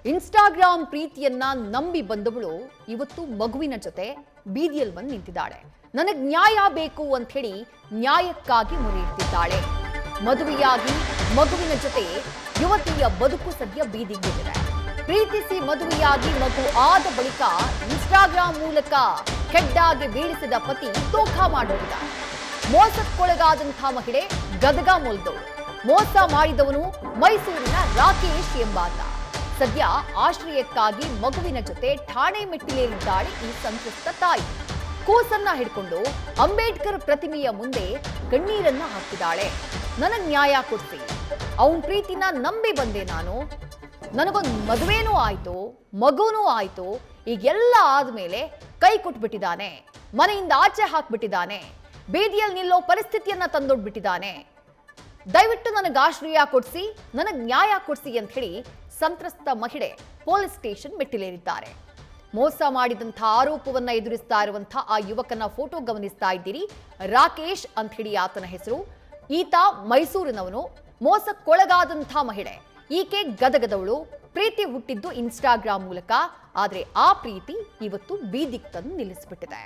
Instagram ಪ್ರೀತಿಯನ್ನ ನಂಬಿ ಬಂದವಳು ಇವತ್ತು ಮಗುವಿನ ಜೊತೆ ಬೀದಿಯಲ್ಲಿ ಬಂದು ನಿಂತಿದ್ದಾಳೆ. ನನಗೆ ನ್ಯಾಯ ಬೇಕು ಅಂತ ಹೇಳಿ ನ್ಯಾಯಕ್ಕಾಗಿ ಮೊರೆ ಇಡ್ತಿದ್ದಾಳೆ. ಮದುವೆಯಾಗಿ ಮಗುವಿನ ಜೊತೆ ಯುವತಿಯ ಬದುಕು ಸದ್ಯ ಬೀದಿಗಿಳಿದಿದೆ. ಪ್ರೀತಿಸಿ ಮದುವೆಯಾಗಿ ಮಗು ಆದ ಬಳಿಕ ಇನ್ಸ್ಟಾಗ್ರಾಮ್ ಮೂಲಕ ಕೆಡ್ಡಾಗಿ ಬೀಳಿಸಿದ ಪತಿ ತೋಖಾ ಮಾಡಿದ. ಮೋಸಕ್ಕೊಳಗಾದಂತಹ ಮಹಿಳೆ ಗದಗ ಮೂಲದವಳು. ಮೋಸ ಮಾಡಿದವನು ಮೈಸೂರಿನ ರಾಕೇಶ್ ಎಂಬಾತ. ಸದ್ಯ ಆಶ್ರಯಕ್ಕಾಗಿ ಮಗುವಿನ ಜೊತೆ ಠಾಣೆ ಮೆಟ್ಟಿಲೇರಿದ್ದಾಳೆ ಈ ಸಂತ್ರಸ್ತ ತಾಯಿ. ಕೂಸನ್ನ ಹಿಡ್ಕೊಂಡು ಅಂಬೇಡ್ಕರ್ ಪ್ರತಿಮೆಯ ಮುಂದೆ ಕಣ್ಣೀರನ್ನ ಹಾಕಿದ್ದಾಳೆ. ನನಗ್ ನ್ಯಾಯ ಕೊಡ್ಸಿ, ಅವನ್ ಪ್ರೀತಿನ ನಂಬಿ ಬಂದೆ ನಾನು. ನನಗೊಂದು ಮದುವೆನೂ ಆಯ್ತು, ಮಗುನೂ ಆಯ್ತು. ಈಗೆಲ್ಲ ಆದ್ಮೇಲೆ ಕೈ ಕೊಟ್ಬಿಟ್ಟಿದ್ದಾನೆ, ಮನೆಯಿಂದ ಆಚೆ ಹಾಕ್ಬಿಟ್ಟಿದ್ದಾನೆ, ಬೀದಿಯಲ್ಲಿ ನಿಲ್ಲೋ ಪರಿಸ್ಥಿತಿಯನ್ನ ತಂದೊಡ್ಬಿಟ್ಟಿದ್ದಾನೆ. ದಯವಿಟ್ಟು ನನಗೆ ಆಶ್ರಯ ಕೊಡಿಸಿ, ನನಗೆ ನ್ಯಾಯ ಕೊಡಿಸಿ ಅಂತ ಹೇಳಿ ಸಂತ್ರಸ್ತ ಮಹಿಳೆ ಪೊಲೀಸ್ ಸ್ಟೇಷನ್ ಮೆಟ್ಟಿಲೇರಿದ್ದಾರೆ. ಮೋಸ ಮಾಡಿದಂಥ ಆರೋಪವನ್ನ ಎದುರಿಸ್ತಾ ಇರುವಂತಹ ಆ ಯುವಕನ ಫೋಟೋ ಗಮನಿಸ್ತಾ ಇದ್ದೀರಿ. ರಾಕೇಶ್ ಅಂತ ಹೇಳಿ ಆತನ ಹೆಸರು. ಈತ ಮೈಸೂರಿನವನು. ಮೋಸಕ್ಕೊಳಗಾದಂಥ ಮಹಿಳೆ ಈಕೆ ಗದಗದವಳು. ಪ್ರೀತಿ ಹುಟ್ಟಿದ್ದು ಇನ್ಸ್ಟಾಗ್ರಾಮ್ ಮೂಲಕ. ಆದ್ರೆ ಆ ಪ್ರೀತಿ ಇವತ್ತು ಬೀದಿಗೆ ತಂದು ನಿಲ್ಲಿಸ್ಬಿಟ್ಟಿದೆ.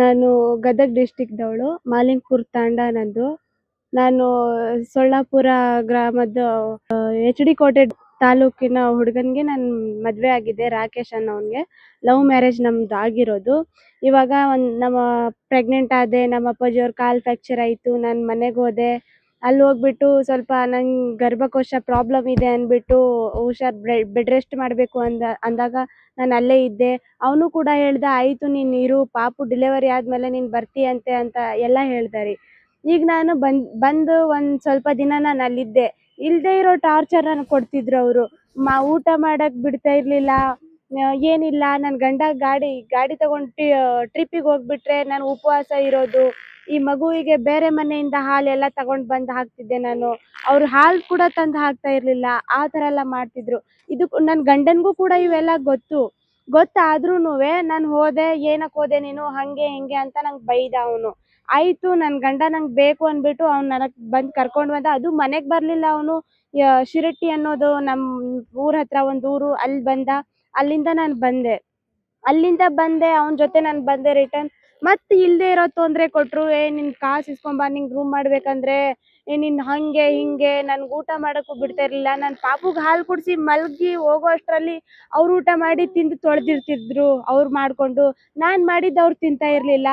ನಾನು ಗದಗ ಡಿಸ್ಟಿಕ್ದವಳು. ಮಾಲಿಂಗ್ಪುರ್ ತಾಂಡ ನಂದು. ನಾನು ಸೊಳ್ಳಾಪುರ ಗ್ರಾಮದ HD ಕೋಟೆ ತಾಲೂಕಿನ ಹುಡುಗನಿಗೆ ನಾನು ಮದುವೆ ಆಗಿದೆ. ರಾಕೇಶ್ ಅನ್ನೋನಿಗೆ ಲವ್ ಮ್ಯಾರೇಜ್ ನಮ್ದು ಆಗಿರೋದು. ಇವಾಗ ನಮ್ಮ ಪ್ರೆಗ್ನೆಂಟ್ ಆದೆ. ನಮ್ಮ ಅಪ್ಪಾಜಿಯವ್ರ ಕಾಲು ಫ್ರ್ಯಾಕ್ಚರ್ ಆಯಿತು. ನಾನು ಮನೆಗೆ ಹೋದೆ. ಅಲ್ಲಿ ಹೋಗ್ಬಿಟ್ಟು ಸ್ವಲ್ಪ ನಂಗೆ ಗರ್ಭಕೋಶ ಪ್ರಾಬ್ಲಮ್ ಇದೆ ಅಂದ್ಬಿಟ್ಟು ಬೆಡ್ ರೆಸ್ಟ್ ಮಾಡಬೇಕು ಅಂದಾಗ ನಾನು ಅಲ್ಲೇ ಇದ್ದೆ. ಅವನು ಕೂಡ ಹೇಳ್ದ, ಆಯಿತು ನೀನು ಇರು, ಪಾಪು ಡೆಲಿವರಿ ಆದಮೇಲೆ ನೀನು ಬರ್ತೀಯಂತೆ ಅಂತ ಎಲ್ಲ ಹೇಳ್ದಾರೆ. ಈಗ ನಾನು ಬಂದು ಒಂದು ಸ್ವಲ್ಪ ದಿನ ನಾನು ಅಲ್ಲಿದ್ದೆ. ಇಲ್ಲದೆ ಇರೋ ಟಾರ್ಚರ್ ನನಗೆ ಕೊಡ್ತಿದ್ರು ಅವರು. ಊಟ ಮಾಡೋಕ್ಕೆ ಬಿಡ್ತಾ ಇರಲಿಲ್ಲ, ಏನಿಲ್ಲ. ನನ್ನ ಗಂಡ ಗಾಡಿ ತಗೊಂಡು ಟ್ರಿಪ್ಪಿಗೆ ಹೋಗ್ಬಿಟ್ರೆ ನಾನು ಉಪವಾಸ ಇರೋದು. ಈ ಮಗುವಿಗೆ ಬೇರೆ ಮನೆಯಿಂದ ಹಾಲೆಲ್ಲ ತಗೊಂಡು ಬಂದು ಹಾಕ್ತಿದ್ದೆ ನಾನು. ಅವ್ರು ಹಾಲು ಕೂಡ ತಂದು ಹಾಕ್ತಾ ಇರಲಿಲ್ಲ. ಆ ಥರ ಎಲ್ಲ ಮಾಡ್ತಿದ್ರು. ಇದು ನನ್ನ ಗಂಡನಿಗೂ ಕೂಡ ಇವೆಲ್ಲ ಗೊತ್ತಾದ್ರೂ ನಾನು ಹೋದೆ. ಏನಕ್ಕೆ ಹೋದೆ ನೀನು, ಹಾಗೆ ಹಿಂಗೆ ಅಂತ ನಂಗೆ ಬೈದ ಅವನು. ಆಯಿತು ನನ್ನ ಗಂಡ ನಂಗೆ ಬೇಕು ಅಂದ್ಬಿಟ್ಟು ಅವ್ನು ನನಗೆ ಬಂದು ಕರ್ಕೊಂಡು ಬಂದ. ಅದು ಮನೆಗೆ ಬರಲಿಲ್ಲ ಅವನು. ಶಿರಟ್ಟಿ ಅನ್ನೋದು ನಮ್ಮ ಊರ ಹತ್ರ ಒಂದು ಊರು, ಅಲ್ಲಿ ಬಂದ. ಅಲ್ಲಿಂದ ನಾನು ಬಂದೆ. ಅವನ ಜೊತೆ ನಾನು ಬಂದೆ ರಿಟರ್ನ್. ಮತ್ತೆ ಇಲ್ಲದೆ ಇರೋ ತೊಂದರೆ ಕೊಟ್ಟರು. ನಿನ್ನ ಕಾಸು ಇಸ್ಕೊಂಬ, ನಿಂಗೆ ರೂಮ್ ಮಾಡ್ಬೇಕಂದ್ರೆ ನಿನ್ನ ಹಾಗೆ ಹಿಂಗೆ. ನನ್ಗೆ ಊಟ ಮಾಡೋಕ್ಕೂ ಬಿಡ್ತಾ ಇರಲಿಲ್ಲ. ನನ್ನ ಪಾಪುಗೆ ಹಾಲು ಕುಡಿಸಿ ಮಲಗಿ ಹೋಗೋ ಅಷ್ಟರಲ್ಲಿ ಅವ್ರು ಊಟ ಮಾಡಿ ತಿಂದು ತೊಳೆದಿರ್ತಿದ್ರು ಅವ್ರು ಮಾಡಿಕೊಂಡು. ನಾನು ಮಾಡಿದ್ದು ಅವ್ರು ತಿಂತಾ ಇರಲಿಲ್ಲ.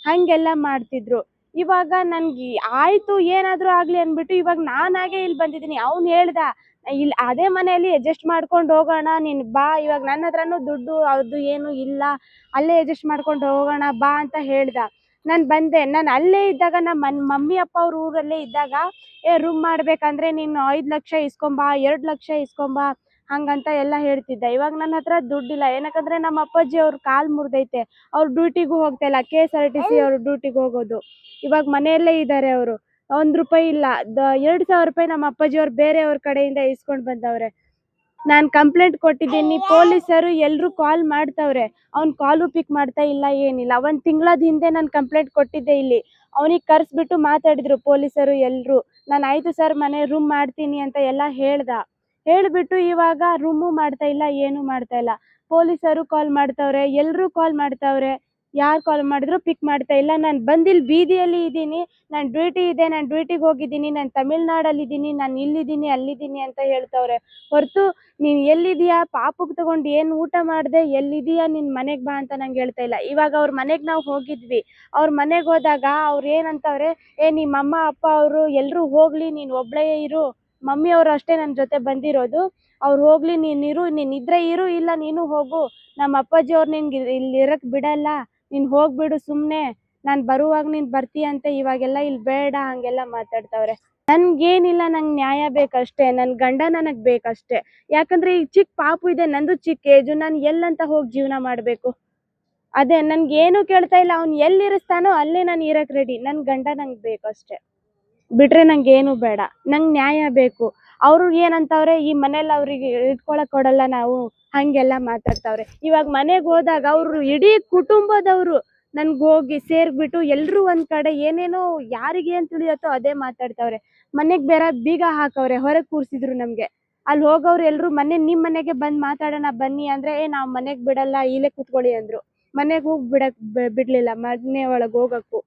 ಹಾಗೆಲ್ಲ ಮಾಡ್ತಿದ್ರು. ಇವಾಗ ನನಗೆ ಆಯಿತು ಏನಾದರೂ ಆಗಲಿ ಅಂದ್ಬಿಟ್ಟು ಇವಾಗ ನಾನಾಗೆ ಇಲ್ಲಿ ಬಂದಿದ್ದೀನಿ. ಅವ್ನು ಹೇಳ್ದ, ಇಲ್ಲಿ ಅದೇ ಮನೆಯಲ್ಲಿ ಅಡ್ಜಸ್ಟ್ ಮಾಡ್ಕೊಂಡು ಹೋಗೋಣ, ನೀನು ಬಾ. ಇವಾಗ ನನ್ನ ಹತ್ರನೂ ದುಡ್ಡು ಅದು ಏನು ಇಲ್ಲ, ಅಲ್ಲೇ ಅಡ್ಜಸ್ಟ್ ಮಾಡ್ಕೊಂಡು ಹೋಗೋಣ ಬಾ ಅಂತ ಹೇಳ್ದ. ನಾನು ಬಂದೆ. ನಾನು ಅಲ್ಲೇ ಇದ್ದಾಗ ನಮ್ಮ ಮಮ್ಮಿ ಅಪ್ಪ ಅವ್ರ ಊರಲ್ಲೇ ಇದ್ದಾಗ, ರೂಮ್ ಮಾಡ್ಬೇಕಂದ್ರೆ ನೀನು 5 ಲಕ್ಷ ಇಸ್ಕೊಂಬ, 2 ಲಕ್ಷ ಇಸ್ಕೊಂಬ ಹಂಗಂತ ಎಲ್ಲ ಹೇಳ್ತಿದ್ದ. ಇವಾಗ ನನ್ನ ಹತ್ರ ದುಡ್ಡಿಲ್ಲ. ಏನಕ್ಕಂದ್ರೆ ನಮ್ಮ ಅಪ್ಪಾಜಿ ಅವ್ರ ಕಾಲು ಮುರಿದೈತೆ. ಅವ್ರು ಡ್ಯೂಟಿಗೂ ಹೋಗ್ತಾ ಇಲ್ಲ. KSRTC ಅವರು ಡ್ಯೂಟಿಗೆ ಹೋಗೋದು. ಇವಾಗ ಮನೆಯಲ್ಲೇ ಇದ್ದಾರೆ ಅವರು. ₹1 ಇಲ್ಲ. 2,000 ರೂಪಾಯಿ ನಮ್ಮ ಅಪ್ಪಾಜಿಯವ್ರು ಬೇರೆಯವ್ರ ಕಡೆಯಿಂದ ಇಸ್ಕೊಂಡು ಬಂದವ್ರೆ. ನಾನು ಕಂಪ್ಲೇಂಟ್ ಕೊಟ್ಟಿದ್ದೀನಿ. ಪೊಲೀಸರು ಎಲ್ಲರೂ ಕಾಲ್ ಮಾಡ್ತವ್ರೆ. ಅವ್ನು ಕಾಲು ಪಿಕ್ ಮಾಡ್ತಾ ಇಲ್ಲ, ಏನಿಲ್ಲ. 1 ತಿಂಗಳದ ಹಿಂದೆ ನಾನು ಕಂಪ್ಲೇಂಟ್ ಕೊಟ್ಟಿದ್ದೆ ಇಲ್ಲಿ. ಅವನಿಗೆ ಕರೆಸ್ಬಿಟ್ಟು ಮಾತಾಡಿದ್ರು ಪೊಲೀಸರು ಎಲ್ಲರೂ. ನಾನು ಆಯಿತು ಸರ್ ಮನೆ ರೂಮ್ ಮಾಡ್ತೀನಿ ಅಂತ ಎಲ್ಲ ಹೇಳ್ಬಿಟ್ಟು ಇವಾಗ ರೂಮು ಮಾಡ್ತಾ ಇಲ್ಲ, ಏನೂ ಮಾಡ್ತಾ ಇಲ್ಲ. ಪೊಲೀಸರು ಕಾಲ್ ಮಾಡ್ತವ್ರೆ, ಎಲ್ಲರೂ ಕಾಲ್ ಮಾಡ್ತವ್ರೆ. ಯಾರು ಕಾಲ್ ಮಾಡಿದ್ರು ಪಿಕ್ ಮಾಡ್ತಾ ಇಲ್ಲ. ನಾನು ಬಂದಿಲ್ಲಿ ಬೀದಿಯಲ್ಲಿ ಇದ್ದೀನಿ. ನಾನು ಡ್ಯೂಟಿ ಇದೆ, ನಾನು ಡ್ಯೂಟಿಗೆ ಹೋಗಿದ್ದೀನಿ, ನಾನು ತಮಿಳ್ನಾಡಲ್ಲಿದ್ದೀನಿ, ನಾನು ಇಲ್ಲಿದ್ದೀನಿ ಅಲ್ಲಿದ್ದೀನಿ ಅಂತ ಹೇಳ್ತವ್ರೆ. ಹೊರತು ನೀನು ಎಲ್ಲಿದೆಯಾ, ಪಾಪುಗೆ ತಗೊಂಡು ಏನು ಊಟ ಮಾಡಿದೆ, ಎಲ್ಲಿದೆಯಾ, ನಿನ್ನ ಮನೆಗೆ ಬಾ ಅಂತ ನಂಗೆ ಹೇಳ್ತಾ ಇಲ್ಲ. ಇವಾಗ ಅವ್ರ ಮನೆಗೆ ನಾವು ಹೋಗಿದ್ವಿ. ಅವ್ರ ಮನೆಗೆ ಹೋದಾಗ ಅವ್ರು ಏನಂತವ್ರೆ, ನಿಮ್ಮ ಅಮ್ಮ ಅಪ್ಪ ಅವರು ಎಲ್ಲರೂ ಹೋಗಲಿ, ನೀನು ಒಬ್ಬಳೇ ಇರು. ಮಮ್ಮಿ ಅವರು ಅಷ್ಟೇ ನನ್ನ ಜೊತೆ ಬಂದಿರೋದು. ಅವ್ರು ಹೋಗಲಿ, ನೀನಿದ್ರೆ ಇರು, ಇಲ್ಲ ನೀನು ಹೋಗು. ನಮ್ಮ ಅಪ್ಪಾಜಿ ಅವ್ರು ನಿನ್ಗೆ ಇಲ್ಲಿ ಇರಕ್ಕೆ ಬಿಡಲ್ಲ, ನೀನು ಹೋಗ್ಬಿಡು ಸುಮ್ಮನೆ. ನಾನು ಬರುವಾಗ ನೀನು ಬರ್ತೀಯಂತೆ, ಇವಾಗೆಲ್ಲ ಇಲ್ಲಿ ಬೇಡ ಹಂಗೆಲ್ಲ ಮಾತಾಡ್ತವ್ರೆ. ನನ್ಗೇನಿಲ್ಲ, ನಂಗೆ ನ್ಯಾಯ ಬೇಕಷ್ಟೇ. ನನ್ನ ಗಂಡ ನನಗೆ ಬೇಕಷ್ಟೇ. ಯಾಕಂದರೆ ಈಗ ಚಿಕ್ಕ ಪಾಪು ಇದೆ, ನಂದು ಚಿಕ್ಕ ಏಜು. ನಾನು ಎಲ್ಲಂತ ಹೋಗಿ ಜೀವನ ಮಾಡಬೇಕು? ಅದೇ ನನಗೇನು ಕೇಳ್ತಾ ಇಲ್ಲ. ಅವ್ನು ಎಲ್ಲಿರಿಸ್ತಾನೋ ಅಲ್ಲೇ ನಾನು ಇರಕ್ಕೆ ರೆಡಿ. ನನ್ನ ಗಂಡ ನಂಗೆ ಬೇಕಷ್ಟೇ, ಬಿಟ್ರೆ ನಂಗೇನು ಬೇಡ. ನಂಗೆ ನ್ಯಾಯ ಬೇಕು. ಅವರು ಏನಂತವ್ರೆ, ಈ ಮನೇಲಿ ಅವ್ರಿಗೆ ಇಟ್ಕೊಳಕ್ ಕೊಡಲ್ಲ ನಾವು, ಹಂಗೆಲ್ಲ ಮಾತಾಡ್ತವ್ರೆ. ಇವಾಗ ಮನೆಗೆ ಹೋದಾಗ ಅವರು ಇಡೀ ಕುಟುಂಬದವರು ನನ್ಗೆ ಹೋಗಿ ಸೇರ್ಬಿಟ್ಟು ಎಲ್ರು ಒಂದ್ ಕಡೆ ಏನೇನೋ ಯಾರಿಗೆ ಏನ್ ತಿಳಿಯತ್ತೋ ಅದೇ ಮಾತಾಡ್ತಾವ್ರೆ. ಮನೆಗ್ ಬೇರೆ ಬೀಗ ಹಾಕವ್ರೆ, ಹೊರಗ್ ಕೂರ್ಸಿದ್ರು ನಮ್ಗೆ. ಅಲ್ಲಿ ಹೋಗೋರು ಎಲ್ರು ನಿಮ್ ಮನೆಗೆ ಬಂದ್ ಮಾತಾಡೋಣ ಬನ್ನಿ ಅಂದ್ರೆ ನಾವ್ ಮನೆಗ್ ಬಿಡಲ್ಲ, ಇಲ್ಲೇ ಕುತ್ಕೊಳ್ಳಿ ಅಂದ್ರು. ಮನೆಗ್ ಹೋಗ್ ಬಿಡ್ಲಿಲ್ಲ, ಮನೆ ಒಳಗ್ ಹೋಗಕ್ಕೂ.